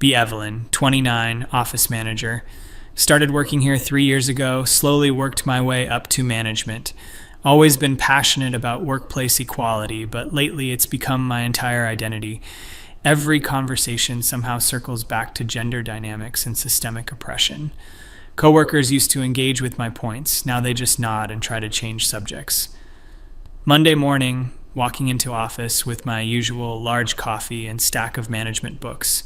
Be Evelyn, 29, office manager. Started working here 3 years ago, slowly worked my way up to management. Always been passionate about workplace equality, but lately it's become my entire identity. Every conversation somehow circles back to gender dynamics and systemic oppression. Coworkers used to engage with my points. Now they just nod and try to change subjects. Monday morning, walking into office with my usual large coffee and stack of management books.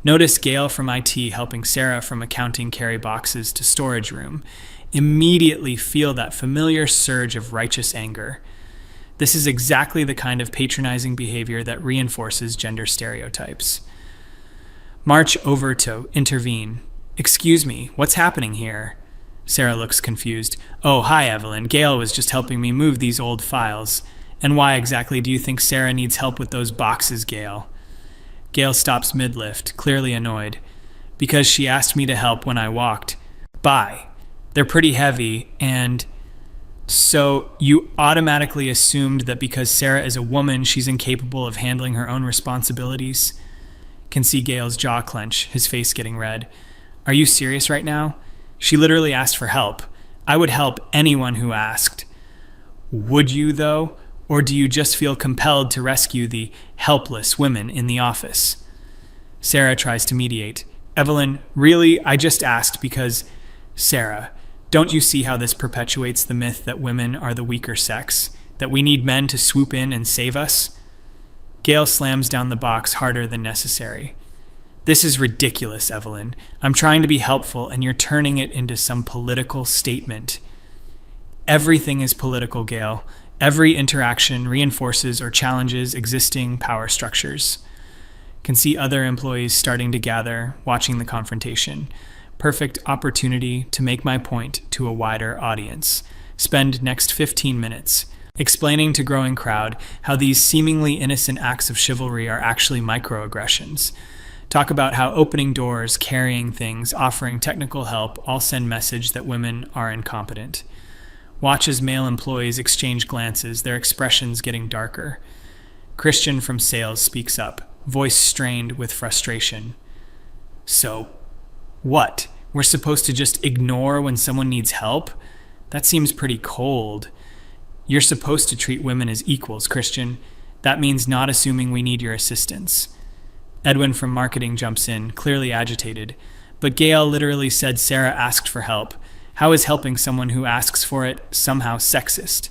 Notice Gail from IT helping Sarah from accounting carry boxes to storage room. Immediately feel that familiar surge of righteous anger. This is exactly the kind of patronizing behavior that reinforces gender stereotypes. March over to intervene. Excuse me, what's happening here? Sarah looks confused. Oh, hi, Evelyn. Gail was just helping me move these old files. And why exactly do you think Sarah needs help with those boxes, Gail? Gail stops mid-lift, clearly annoyed. Because she asked me to help when I walked by. They're pretty heavy, and so you automatically assumed that because Sarah is a woman, she's incapable of handling her own responsibilities? Can see Gail's jaw clench, his face getting red. Are you serious right now? She literally asked for help. I would help anyone who asked. Would you, though? Or do you just feel compelled to rescue the helpless women in the office? Sarah tries to mediate. Evelyn, really? I just asked because... Sarah, don't you see how this perpetuates the myth that women are the weaker sex? That we need men to swoop in and save us? Gail slams down the box harder than necessary. This is ridiculous, Evelyn. I'm trying to be helpful, and you're turning it into some political statement. Everything is political, Gail. Every interaction reinforces or challenges existing power structures. Can see other employees starting to gather, watching the confrontation. Perfect opportunity to make my point to a wider audience. Spend next 15 minutes explaining to growing crowd how these seemingly innocent acts of chivalry are actually microaggressions. Talk about how opening doors, carrying things, offering technical help all send message that women are incompetent. Watch as male employees exchange glances, their expressions getting darker. Christian from sales speaks up, voice strained with frustration. So, what? We're supposed to just ignore when someone needs help? That seems pretty cold. You're supposed to treat women as equals, Christian. That means not assuming we need your assistance. Edwin from marketing jumps in, clearly agitated. But Gail literally said Sarah asked for help. How is helping someone who asks for it somehow sexist?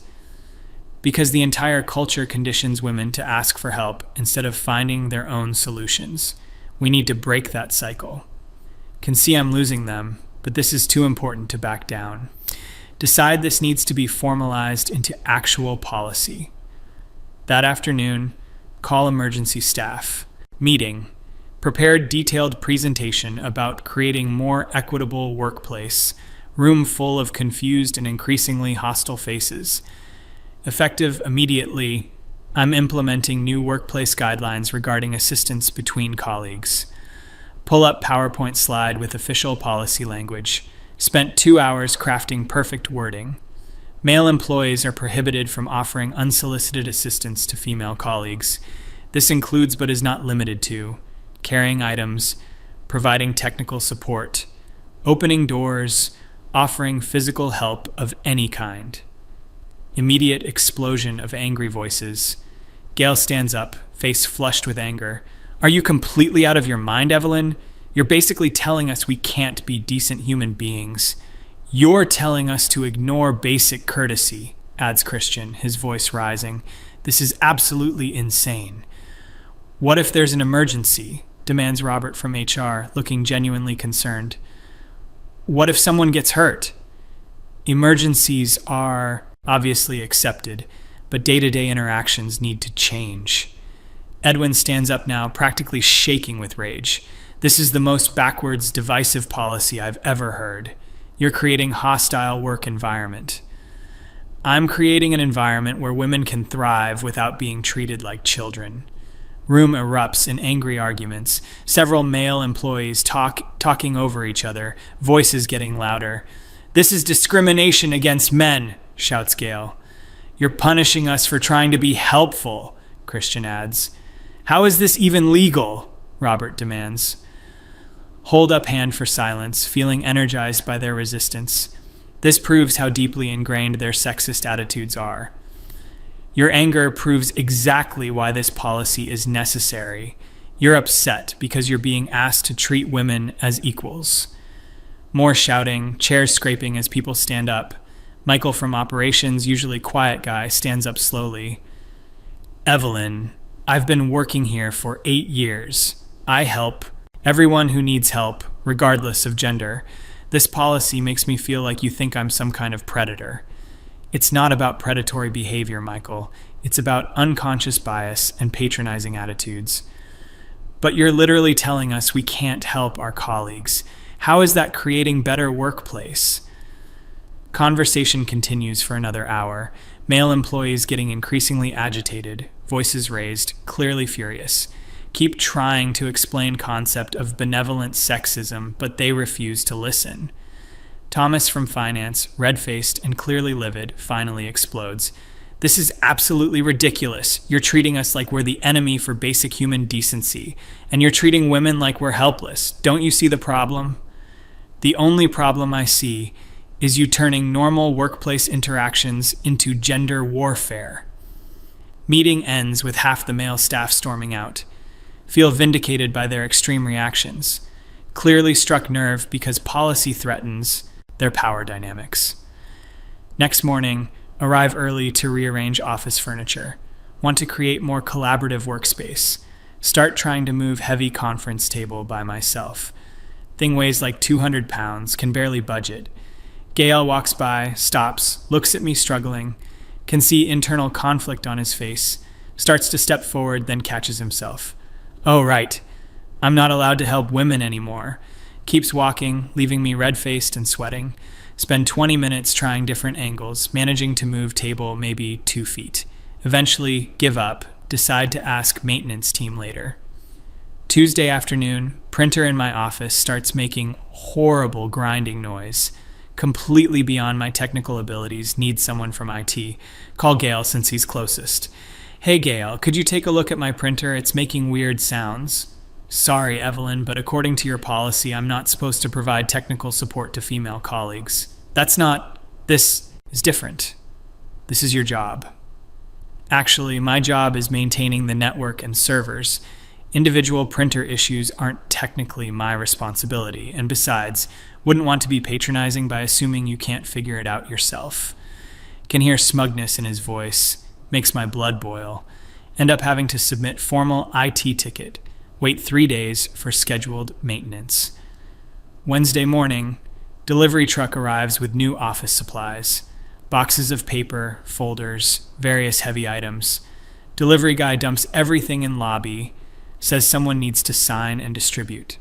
Because the entire culture conditions women to ask for help instead of finding their own solutions. We need to break that cycle. Can see I'm losing them, but this is too important to back down. Decide this needs to be formalized into actual policy. That afternoon, call emergency staff. Meeting. Prepare detailed presentation about creating more equitable workplace. Room full of confused and increasingly hostile faces. Effective immediately, I'm implementing new workplace guidelines regarding assistance between colleagues. Pull up PowerPoint slide with official policy language. Spent 2 hours crafting perfect wording. Male employees are prohibited from offering unsolicited assistance to female colleagues. This includes but is not limited to carrying items, providing technical support, opening doors, offering physical help of any kind. Immediate explosion of angry voices. Gail stands up, face flushed with anger. Are you completely out of your mind, Evelyn? You're basically telling us we can't be decent human beings. You're telling us to ignore basic courtesy, adds Christian, his voice rising. This is absolutely insane. What if there's an emergency? Demands Robert from HR, looking genuinely concerned. What if someone gets hurt? Emergencies are obviously accepted, but day-to-day interactions need to change. Edwin stands up now, practically shaking with rage. This is the most backwards, divisive policy I've ever heard. You're creating hostile work environment. I'm creating an environment where women can thrive without being treated like children. Room erupts in angry arguments. Several male employees talking over each other, voices getting louder. This is discrimination against men, shouts Gail. You're punishing us for trying to be helpful, Christian adds. How is this even legal? Robert demands. hold up hand for silence, feeling energized by their resistance. This proves how deeply ingrained their sexist attitudes are. Your anger proves exactly why this policy is necessary. You're upset because you're being asked to treat women as equals. More shouting, chairs scraping as people stand up. Michael from operations, usually quiet guy, stands up slowly. Evelyn, I've been working here for 8 years. I help everyone who needs help, regardless of gender. This policy makes me feel like you think I'm some kind of predator. It's not about predatory behavior, Michael. It's about unconscious bias and patronizing attitudes. But you're literally telling us we can't help our colleagues. How is that creating better workplace? Conversation continues for another hour. Male employees getting increasingly agitated, voices raised, clearly furious. Keep trying to explain concept of benevolent sexism, but they refuse to listen. Thomas from finance, red-faced and clearly livid, finally explodes. This is absolutely ridiculous. You're treating us like we're the enemy for basic human decency, and you're treating women like we're helpless. Don't you see the problem? The only problem I see is you turning normal workplace interactions into gender warfare. Meeting ends with half the male staff storming out. Feel vindicated by their extreme reactions. Clearly struck nerve because policy threatens their power dynamics. Next morning, arrive early to rearrange office furniture. Want to create more collaborative workspace. Start trying to move heavy conference table by myself. Thing weighs like 200 pounds, can barely budget. Gail walks by, stops, looks at me struggling, can see internal conflict on his face, starts to step forward, then catches himself. Oh, right. I'm not allowed to help women anymore. Keeps walking, leaving me red-faced and sweating. Spend 20 minutes trying different angles, managing to move table maybe 2 feet. Eventually, give up, decide to ask maintenance team later. Tuesday afternoon, printer in my office starts making horrible grinding noise. Completely beyond my technical abilities, need someone from IT. Call Gail since he's closest. Hey Gail, could you take a look at my printer? It's making weird sounds. Sorry, Evelyn, but according to your policy, I'm not supposed to provide technical support to female colleagues. This is different. This is your job. Actually, my job is maintaining the network and servers. Individual printer issues aren't technically my responsibility, and besides, wouldn't want to be patronizing by assuming you can't figure it out yourself. Can hear smugness in his voice, makes my blood boil. End up having to submit formal IT ticket, wait 3 days for scheduled maintenance. Wednesday morning, delivery truck arrives with new office supplies. Boxes of paper, folders, various heavy items. Delivery guy dumps everything in lobby, says someone needs to sign and distribute.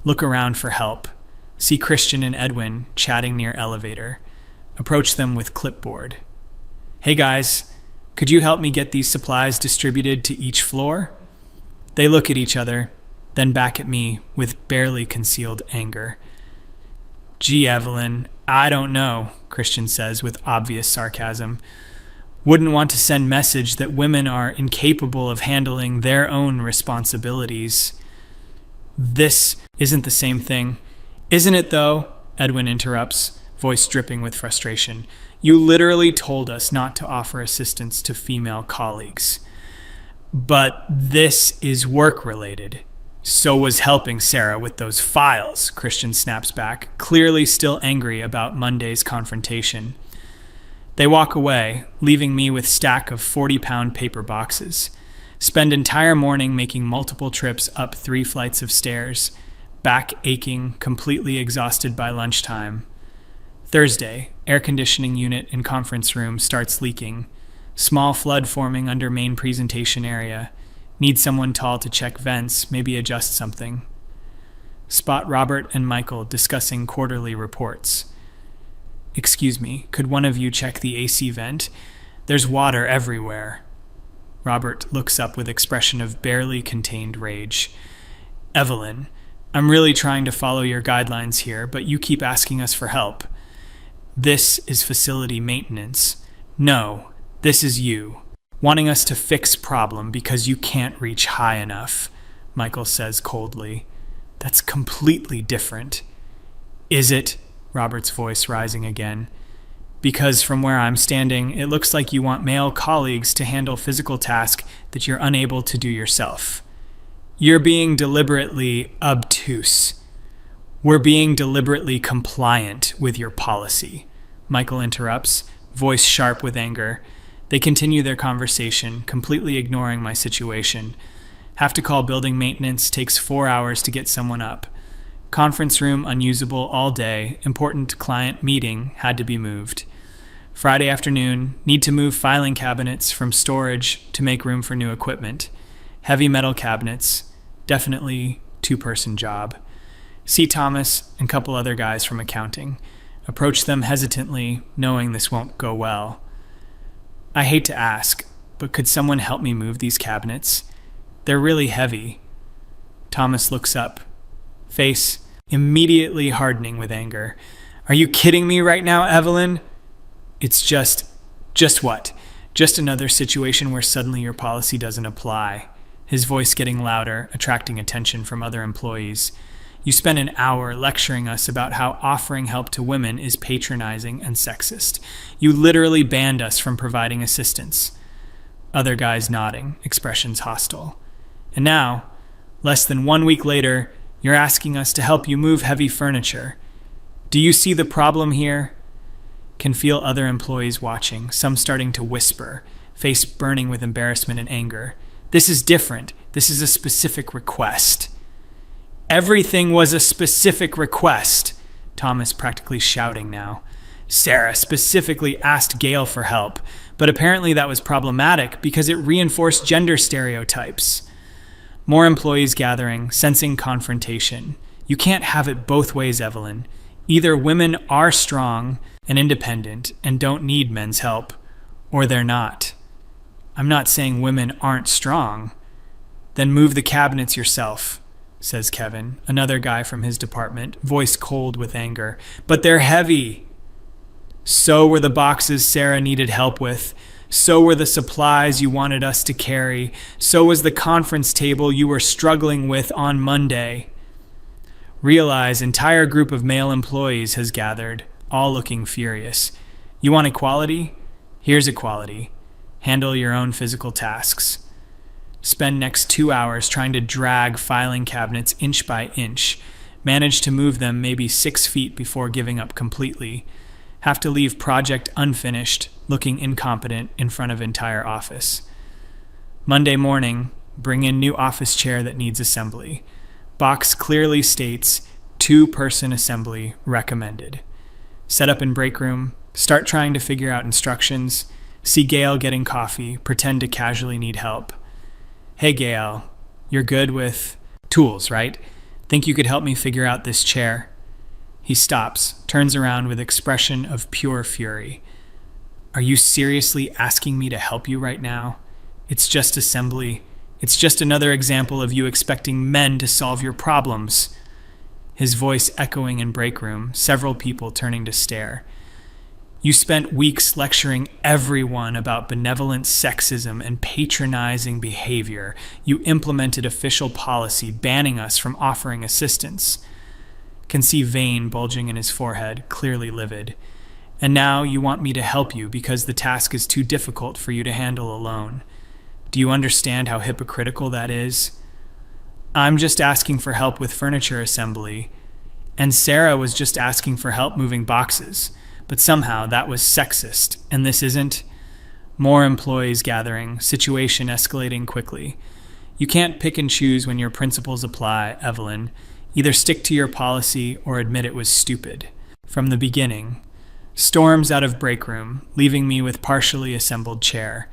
Look around for help. See Christian and Edwin chatting near elevator. Approach them with clipboard. Hey guys, could you help me get these supplies distributed to each floor? They look at each other, then back at me with barely concealed anger. Gee, Evelyn, I don't know, Christian says with obvious sarcasm. Wouldn't want to send message that women are incapable of handling their own responsibilities. This isn't the same thing. Isn't it though? Edwin interrupts, voice dripping with frustration. You literally told us not to offer assistance to female colleagues. But this is work-related. So was helping Sarah with those files, Christian snaps back, clearly still angry about Monday's confrontation. They walk away, leaving me with stack of 40-pound paper boxes. Spend entire morning making multiple trips up 3 flights of stairs, back aching, completely exhausted by lunchtime. Thursday, air conditioning unit in conference room starts leaking. Small flood forming under main presentation area. Need someone tall to check vents, maybe adjust something. Spot Robert and Michael discussing quarterly reports. Excuse me, could one of you check the AC vent? There's water everywhere. Robert looks up with expression of barely contained rage. Evelyn, I'm really trying to follow your guidelines here, but you keep asking us for help. This is facility maintenance. No, this is you. Wanting us to fix problem because you can't reach high enough, Michael says coldly. That's completely different. Is it? Robert's voice rising again. Because from where I'm standing, it looks like you want male colleagues to handle physical tasks that you're unable to do yourself. You're being deliberately obtuse. We're being deliberately compliant with your policy. Michael interrupts, voice sharp with anger. They continue their conversation, completely ignoring my situation. Have to call building maintenance, takes 4 hours to get someone up. Conference room unusable all day, important client meeting had to be moved. Friday afternoon, need to move filing cabinets from storage to make room for new equipment. Heavy metal cabinets, definitely two-person job. See Thomas and a couple other guys from accounting. Approach them hesitantly, knowing this won't go well. I hate to ask, but could someone help me move these cabinets? They're really heavy. Thomas looks up, face immediately hardening with anger. Are you kidding me right now, Evelyn? It's just what? Just another situation where suddenly your policy doesn't apply. His voice getting louder, attracting attention from other employees. You spent an hour lecturing us about how offering help to women is patronizing and sexist. You literally banned us from providing assistance. Other guys nodding, expressions hostile. And now, less than 1 week later, you're asking us to help you move heavy furniture. Do you see the problem here? Can feel other employees watching, some starting to whisper, face burning with embarrassment and anger. This is different. This is a specific request. Everything was a specific request, Thomas practically shouting now. Sarah specifically asked Gail for help, but apparently that was problematic because it reinforced gender stereotypes. More employees gathering, sensing confrontation. You can't have it both ways, Evelyn. Either women are strong and independent and don't need men's help, or they're not. I'm not saying women aren't strong. Then move the cabinets yourself, says Kevin, another guy from his department, voice cold with anger. But they're heavy. So were the boxes Sarah needed help with. So were the supplies you wanted us to carry. So was the conference table you were struggling with on Monday. Realize entire group of male employees has gathered, all looking furious. You want equality? Here's equality. Handle your own physical tasks. Spend next 2 hours trying to drag filing cabinets inch by inch. Manage to move them maybe 6 feet before giving up completely. Have to leave project unfinished, looking incompetent in front of entire office. Monday morning, bring in new office chair that needs assembly. Box clearly states 2-person assembly recommended. Set up in break room, start trying to figure out instructions, see Gail getting coffee, pretend to casually need help. Hey Gail, you're good with tools, right? Think you could help me figure out this chair? He stops, turns around with expression of pure fury. Are you seriously asking me to help you right now? It's just assembly. It's just another example of you expecting men to solve your problems. His voice echoing in break room, several people turning to stare. You spent weeks lecturing everyone about benevolent sexism and patronizing behavior. You implemented official policy banning us from offering assistance. Can see vein bulging in his forehead, clearly livid. And now you want me to help you because the task is too difficult for you to handle alone. Do you understand how hypocritical that is? I'm just asking for help with furniture assembly, and Sarah was just asking for help moving boxes, but somehow that was sexist, and this isn't? More employees gathering, situation escalating quickly. You can't pick and choose when your principles apply, Evelyn. Either stick to your policy or admit it was stupid. From the beginning. Storms out of break room, leaving me with partially assembled chair.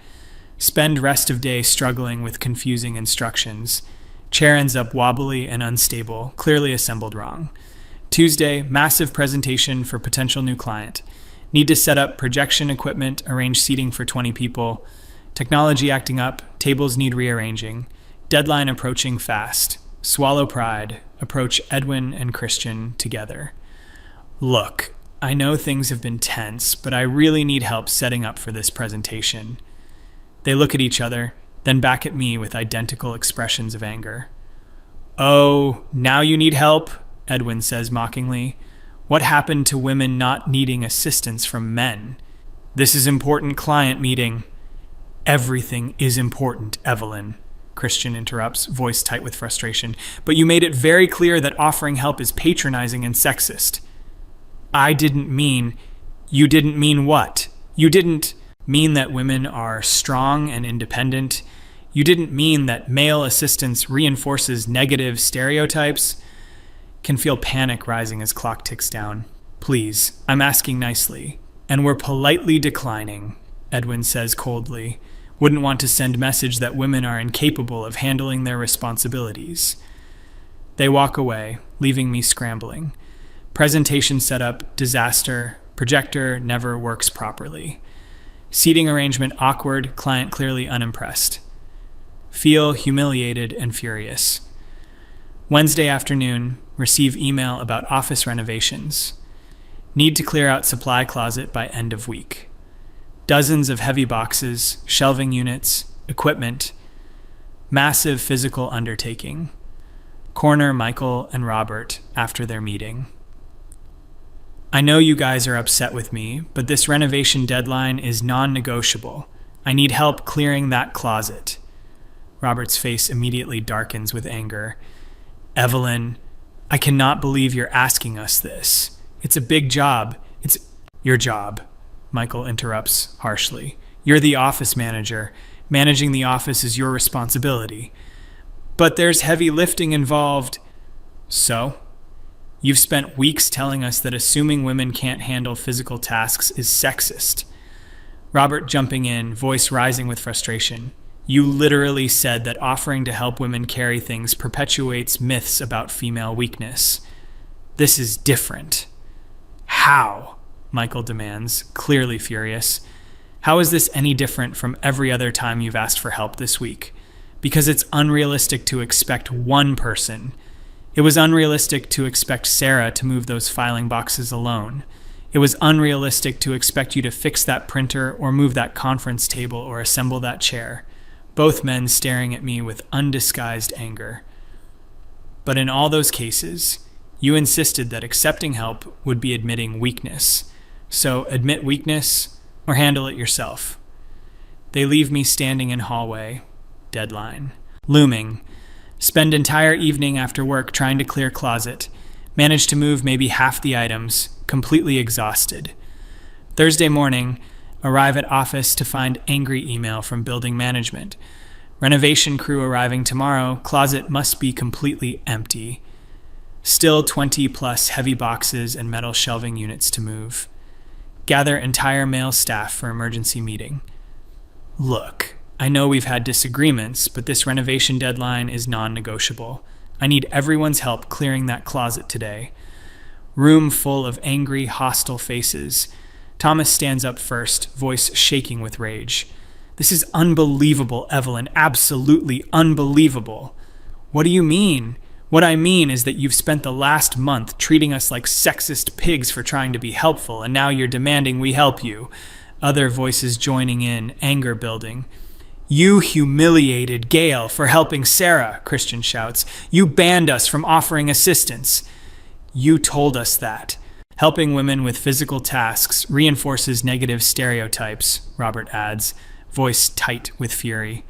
Spend rest of day struggling with confusing instructions. Chair ends up wobbly and unstable, clearly assembled wrong. Tuesday, massive presentation for potential new client. Need to set up projection equipment, arrange seating for 20 people. Technology acting up, tables need rearranging. Deadline approaching fast. Swallow pride. Approach Edwin and Christian together. Look, I know things have been tense, but I really need help setting up for this presentation. They look at each other, then back at me with identical expressions of anger. Oh, now you need help, Edwin says mockingly. What happened to women not needing assistance from men? This is important client meeting. Everything is important, Evelyn, Christian interrupts, voice tight with frustration. But you made it very clear that offering help is patronizing and sexist. You didn't mean what? You didn't mean that women are strong and independent. You didn't mean that male assistance reinforces negative stereotypes. Can feel panic rising as clock ticks down. Please, I'm asking nicely. And we're politely declining, Edwin says coldly. Wouldn't want to send message that women are incapable of handling their responsibilities. They walk away, leaving me scrambling. Presentation setup, disaster. Projector never works properly. Seating arrangement awkward, client clearly unimpressed. Feel humiliated and furious. Wednesday afternoon, receive email about office renovations. Need to clear out supply closet by end of week. Dozens of heavy boxes, shelving units, equipment. Massive physical undertaking. Corner Michael and Robert after their meeting. I know you guys are upset with me, but this renovation deadline is non-negotiable. I need help clearing that closet. Robert's face immediately darkens with anger. Evelyn, I cannot believe you're asking us this. It's a big job. It's your job, Michael interrupts harshly. You're the office manager. Managing the office is your responsibility. But there's heavy lifting involved. So? You've spent weeks telling us that assuming women can't handle physical tasks is sexist. Robert jumping in, voice rising with frustration. You literally said that offering to help women carry things perpetuates myths about female weakness. This is different. How? Michael demands, clearly furious. How is this any different from every other time you've asked for help this week? Because it's unrealistic to expect one person. It was unrealistic to expect Sarah to move those filing boxes alone. It was unrealistic to expect you to fix that printer or move that conference table or assemble that chair. Both men staring at me with undisguised anger. But in all those cases, you insisted that accepting help would be admitting weakness. So admit weakness or handle it yourself. They leave me standing in hallway. Deadline. Looming. Spend entire evening after work trying to clear closet. Manage to move maybe half the items. Completely exhausted. Thursday morning, arrive at office to find angry email from building management. Renovation crew arriving tomorrow. Closet must be completely empty. Still 20 plus heavy boxes and metal shelving units to move. Gather entire male staff for emergency meeting. Look, I know we've had disagreements, but this renovation deadline is non-negotiable. I need everyone's help clearing that closet today. Room full of angry, hostile faces. Thomas stands up first, voice shaking with rage. This is unbelievable, Evelyn. Absolutely unbelievable. What do you mean? What I mean is that you've spent the last month treating us like sexist pigs for trying to be helpful, and now you're demanding we help you. Other voices joining in, anger building. You humiliated Gail for helping Sarah, Christian shouts. You banned us from offering assistance. You told us that. Helping women with physical tasks reinforces negative stereotypes, Robert adds, voice tight with fury.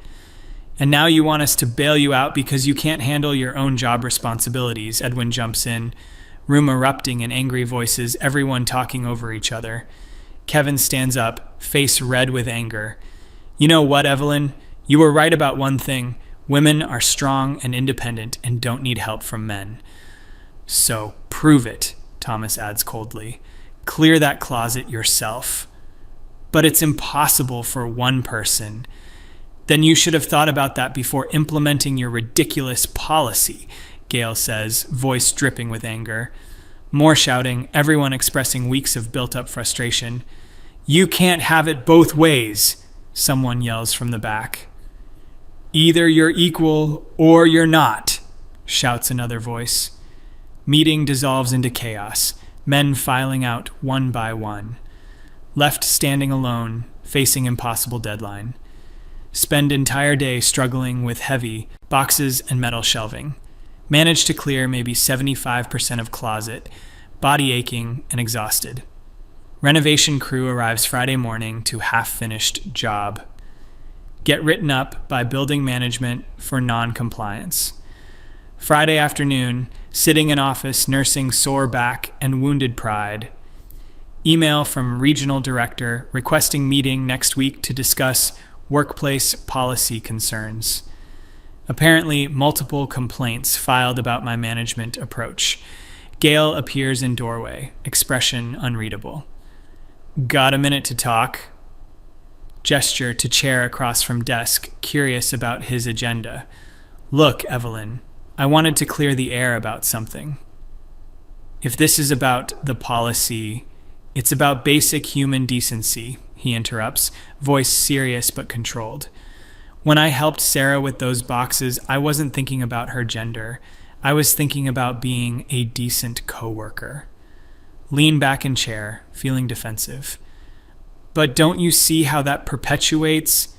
And now you want us to bail you out because you can't handle your own job responsibilities, Edwin jumps in. Room erupting in angry voices, everyone talking over each other. Kevin stands up, face red with anger. You know what, Evelyn? You were right about one thing. Women are strong and independent and don't need help from men. So prove it, Thomas adds coldly. Clear that closet yourself. But it's impossible for one person. Then you should have thought about that before implementing your ridiculous policy, Gail says, voice dripping with anger. More shouting, everyone expressing weeks of built-up frustration. You can't have it both ways, someone yells from the back. Either you're equal or you're not, shouts another voice. Meeting dissolves into chaos, men filing out one by one. Left standing alone, facing impossible deadline. Spend entire day struggling with heavy boxes and metal shelving. Managed to clear maybe 75% of closet, body aching and exhausted. Renovation crew arrives Friday morning to half-finished job. Get written up by building management for non-compliance. Friday afternoon, sitting in office nursing sore back and wounded pride. Email from regional director requesting meeting next week to discuss workplace policy concerns. Apparently, multiple complaints filed about my management approach. Gail appears in doorway, expression unreadable. Got a minute to talk? Gesture to chair across from desk, curious about his agenda. Look, Evelyn, I wanted to clear the air about something. If this is about the policy, it's about basic human decency, he interrupts, voice serious but controlled. When I helped Sarah with those boxes, I wasn't thinking about her gender. I was thinking about being a decent coworker. Lean back in chair, feeling defensive. But don't you see how that perpetuates?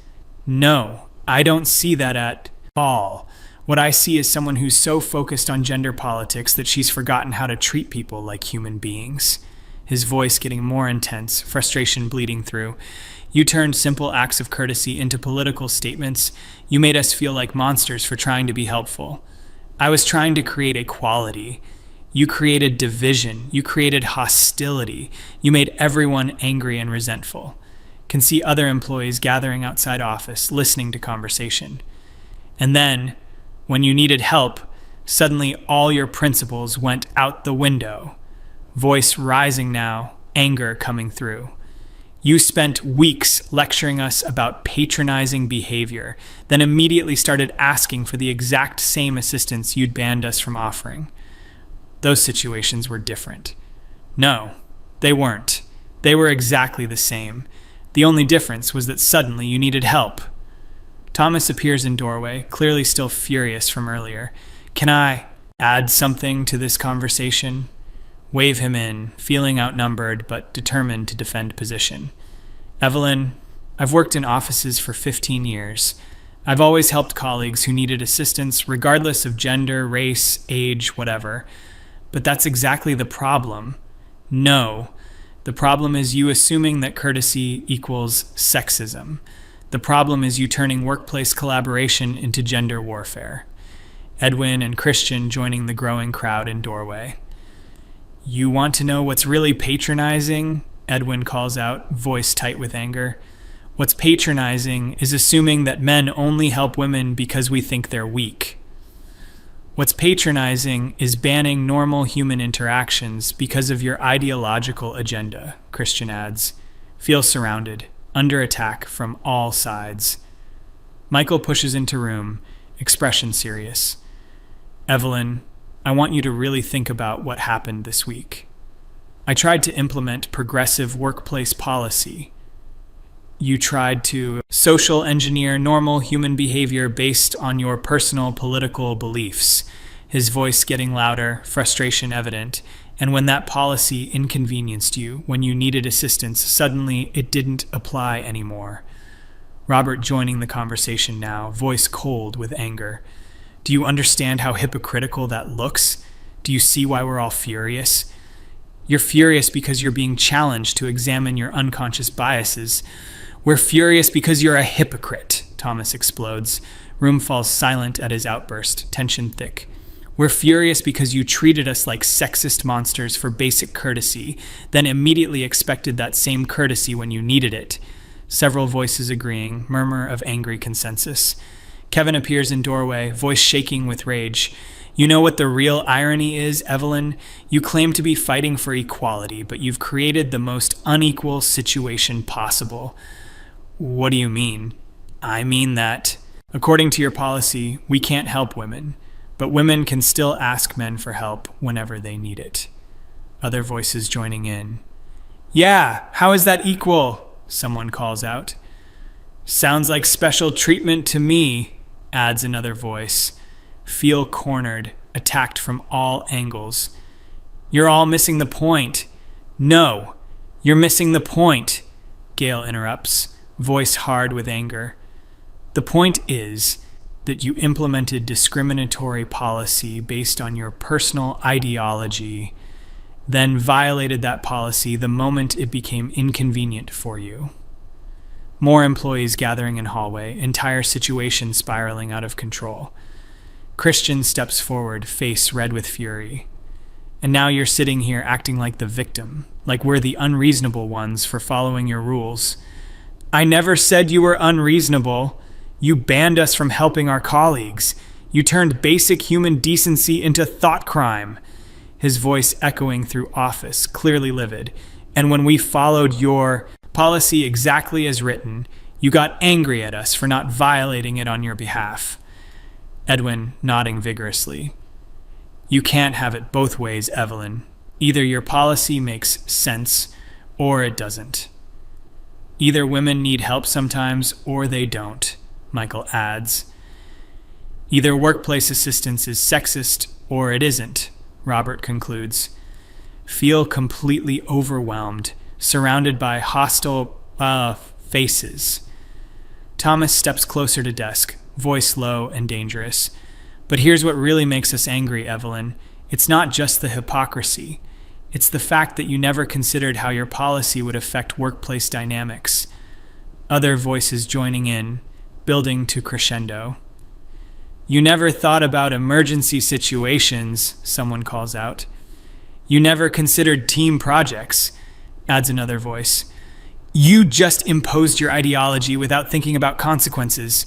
No, I don't see that at all. What I see is someone who's so focused on gender politics that she's forgotten how to treat people like human beings. His voice getting more intense, frustration bleeding through. You turned simple acts of courtesy into political statements. You made us feel like monsters for trying to be helpful. I was trying to create equality. You created division. You created hostility. You made everyone angry and resentful. Can see other employees gathering outside office, listening to conversation. And then, when you needed help, suddenly all your principles went out the window. Voice rising now, anger coming through. You spent weeks lecturing us about patronizing behavior, then immediately started asking for the exact same assistance you'd banned us from offering. Those situations were different. No, they weren't. They were exactly the same. The only difference was that suddenly you needed help. Thomas appears in doorway, clearly still furious from earlier. Can I add something to this conversation? Wave him in, feeling outnumbered but determined to defend position. Evelyn, I've worked in offices for 15 years. I've always helped colleagues who needed assistance regardless of gender, race, age, whatever. But that's exactly the problem. No, the problem is you assuming that courtesy equals sexism. The problem is you turning workplace collaboration into gender warfare. Edwin and Christian joining the growing crowd in doorway. You want to know what's really patronizing? Edwin calls out, voice tight with anger. What's patronizing is assuming that men only help women because we think they're weak. What's patronizing is banning normal human interactions because of your ideological agenda, Christian adds. Feel surrounded, under attack from all sides. Michael pushes into room, expression serious. Evelyn, I want you to really think about what happened this week. I tried to implement progressive workplace policy. You tried to social engineer normal human behavior based on your personal political beliefs. His voice getting louder, frustration evident. And when that policy inconvenienced you, when you needed assistance, suddenly it didn't apply anymore. Robert joining the conversation now, voice cold with anger. Do you understand how hypocritical that looks? Do you see why we're all furious? You're furious because you're being challenged to examine your unconscious biases. We're furious because you're a hypocrite, Thomas explodes. Room falls silent at his outburst, tension thick. We're furious because you treated us like sexist monsters for basic courtesy, then immediately expected that same courtesy when you needed it. Several voices agreeing, murmur of angry consensus. Kevin appears in doorway, voice shaking with rage. You know what the real irony is, Evelyn? You claim to be fighting for equality, but you've created the most unequal situation possible. What do you mean? I mean that, according to your policy, we can't help women, but women can still ask men for help whenever they need it. Other voices joining in. Yeah, how is that equal? Someone calls out. Sounds like special treatment to me, adds another voice. Feel cornered, attacked from all angles. You're all missing the point. No, you're missing the point, Gail interrupts, voice hard with anger. The point is, that you implemented discriminatory policy based on your personal ideology, then violated that policy the moment it became inconvenient for you. More employees gathering in hallway, entire situation spiraling out of control. Christian steps forward, face red with fury. And now you're sitting here acting like the victim, like we're the unreasonable ones for following your rules. I never said you were unreasonable. You banned us from helping our colleagues. You turned basic human decency into thought crime. His voice echoing through office, clearly livid. And when we followed your policy exactly as written, you got angry at us for not violating it on your behalf. Edwin nodding vigorously. You can't have it both ways, Evelyn. Either your policy makes sense, or it doesn't. Either women need help sometimes, or they don't, Michael adds. Either workplace assistance is sexist, or it isn't, Robert concludes. Feel completely overwhelmed, surrounded by hostile faces. Thomas steps closer to desk, voice low and dangerous. But here's what really makes us angry, Evelyn. It's not just the hypocrisy. It's the fact that you never considered how your policy would affect workplace dynamics. Other voices joining in, building to crescendo. You never thought about emergency situations, someone calls out. You never considered team projects, adds another voice. You just imposed your ideology without thinking about consequences,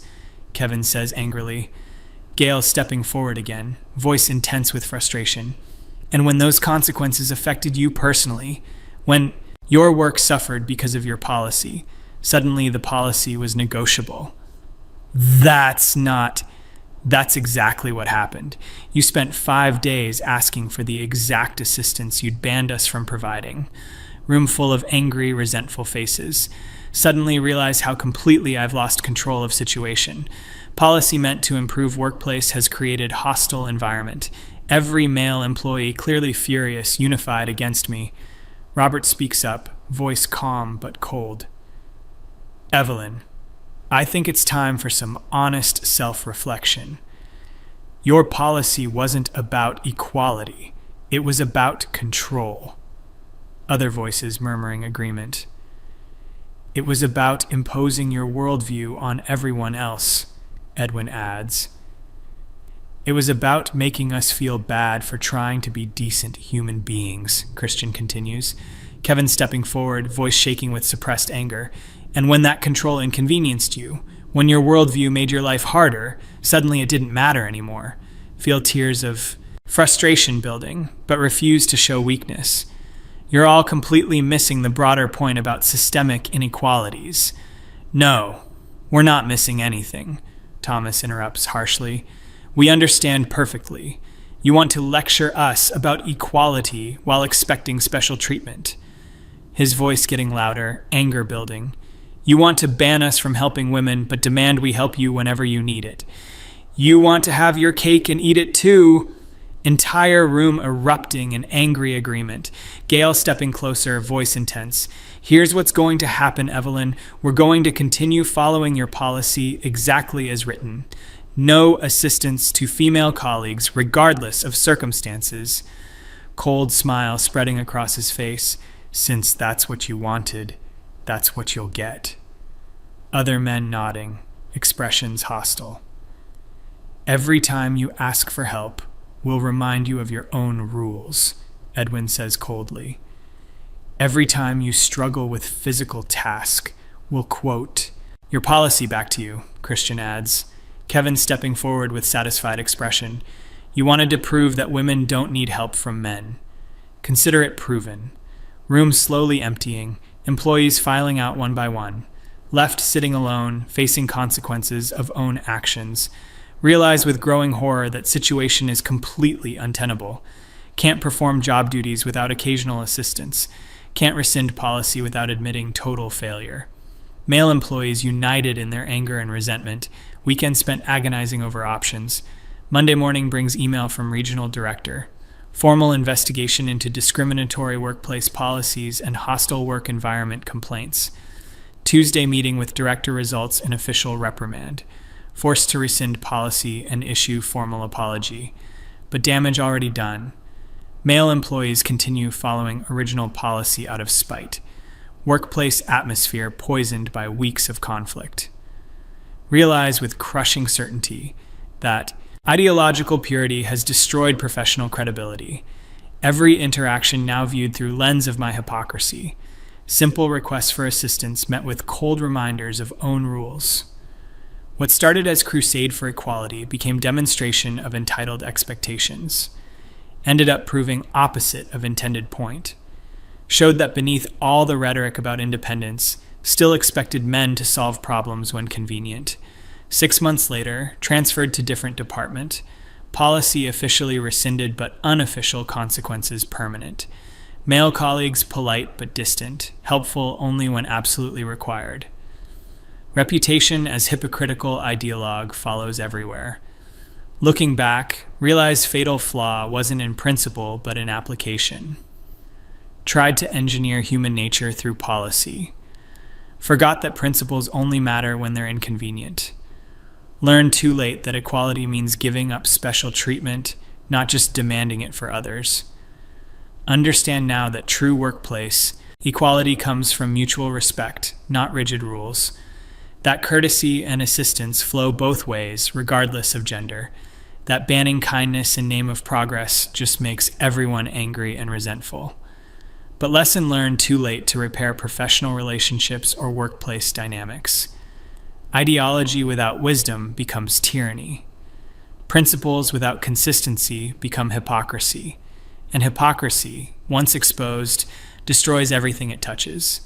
Kevin says angrily. Gail stepping forward again, voice intense with frustration. And when those consequences affected you personally, when your work suffered because of your policy, suddenly the policy was negotiable. That's exactly what happened. You spent 5 days asking for the exact assistance you'd banned us from providing. Room full of angry, resentful faces. Suddenly realize how completely I've lost control of situation. Policy meant to improve workplace has created hostile environment. Every male employee clearly furious, unified against me. Robert speaks up, voice calm but cold. Evelyn, I think it's time for some honest self-reflection. Your policy wasn't about equality. It was about control. Other voices murmuring agreement. It was about imposing your worldview on everyone else, Edwin adds. It was about making us feel bad for trying to be decent human beings, Christian continues. Kevin stepping forward, voice shaking with suppressed anger. And when that control inconvenienced you, when your worldview made your life harder, suddenly it didn't matter anymore. Feel tears of frustration building, but refuse to show weakness. You're all completely missing the broader point about systemic inequalities. No, we're not missing anything, Thomas interrupts harshly. We understand perfectly. You want to lecture us about equality while expecting special treatment. His voice getting louder, anger building. You want to ban us from helping women, but demand we help you whenever you need it. You want to have your cake and eat it too. Entire room erupting in angry agreement. Gail stepping closer, voice intense. Here's what's going to happen, Evelyn. We're going to continue following your policy exactly as written. No assistance to female colleagues, regardless of circumstances. Cold smile spreading across his face. Since that's what you wanted, that's what you'll get. Other men nodding, expressions hostile. Every time you ask for help, we'll remind you of your own rules, Edwin says coldly. Every time you struggle with physical task, we'll quote your policy back to you, Christian adds. Kevin stepping forward with satisfied expression. You wanted to prove that women don't need help from men. Consider it proven. Room slowly emptying, employees filing out one by one. Left sitting alone, facing consequences of own actions. Realize with growing horror that situation is completely untenable. Can't perform job duties without occasional assistance. Can't rescind policy without admitting total failure. Male employees united in their anger and resentment. Weekend spent agonizing over options. Monday morning brings email from regional director. Formal investigation into discriminatory workplace policies and hostile work environment complaints. Tuesday meeting with director results in official reprimand. forced to rescind policy and issue formal apology, but damage already done. Male employees continue following original policy out of spite. Workplace atmosphere poisoned by weeks of conflict. Realize with crushing certainty that ideological purity has destroyed professional credibility. Every interaction now viewed through lens of my hypocrisy. Simple requests for assistance met with cold reminders of own rules. What started as crusade for equality became demonstration of entitled expectations. Ended up proving opposite of intended point. Showed that beneath all the rhetoric about independence, still expected men to solve problems when convenient. 6 months later, transferred to different department. Policy officially rescinded but unofficial consequences permanent. Male colleagues polite but distant, helpful only when absolutely required. Reputation as hypocritical ideologue follows everywhere. Looking back, realize fatal flaw wasn't in principle but in application. Tried to engineer human nature through policy. Forgot that principles only matter when they're inconvenient. Learned too late that equality means giving up special treatment, not just demanding it for others. Understand now that true workplace equality comes from mutual respect, not rigid rules. That courtesy and assistance flow both ways, regardless of gender. That banning kindness in name of progress just makes everyone angry and resentful. But lesson learned too late to repair professional relationships or workplace dynamics. Ideology without wisdom becomes tyranny. Principles without consistency become hypocrisy. And hypocrisy, once exposed, destroys everything it touches.